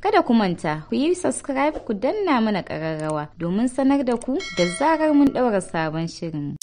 Kada ku manta, ku yi subscribe ku danna mana ƙararrawa domin sanar da ku da zarar mun ɗaura sabon shirin.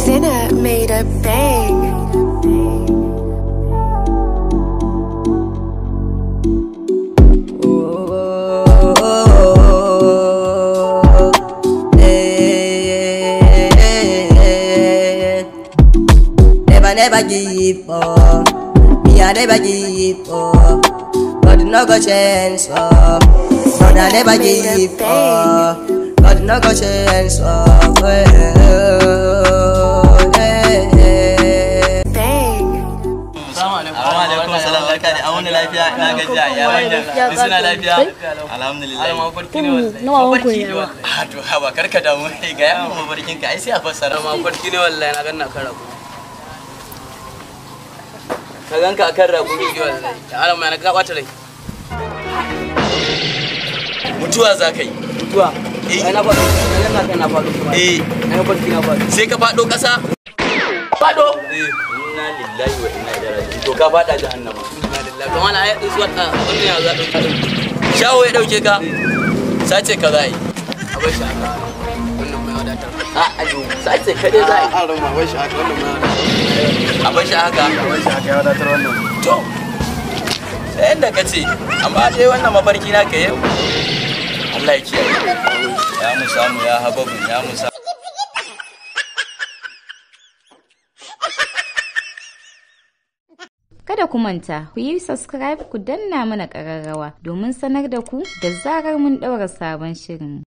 Sinner made a bang. Never give up. Me I never give up. God no go change up. God I never give up. God no go change up. Wani lafiya ina gajiya ya wanda suna lafiya alhamdulillah mafarki ne wallahi mafarki ne wallahi to haba karka damu ga ya mafarkin ka ai sai a fassara mafarki ne wallahi na ganna kan rago ka ganka akan rago ne wallahi alam mai na ka bata rai mutuwa za ka yi mutuwa ai na faɗo na faɗo na mafarki na faɗo sai ka faɗo ƙasa faɗo inna lillahi wa inna ilaihi raji'un to ka faɗa jahannama kamar na yaɗin zuwa ɗan wannan ya zaɗo shawo ya ɗauke ka sace ka za a yi a bai shi haka wannan mai wadatar ayo sace ka dai za a yi a ran ma bai shi haka wannan mai wadatar a bai shi haka ya wadatar wannan to sai yadda ka ce amma dai wannan mafarki na ka yau Allah ya kiyaye ya mu samu ya hababu ya mu samu. Kada ku manta, ku yi subscribe ku danna mana ƙararrawa domin sanar da ku da zarar mun ɗaura sabon shirin.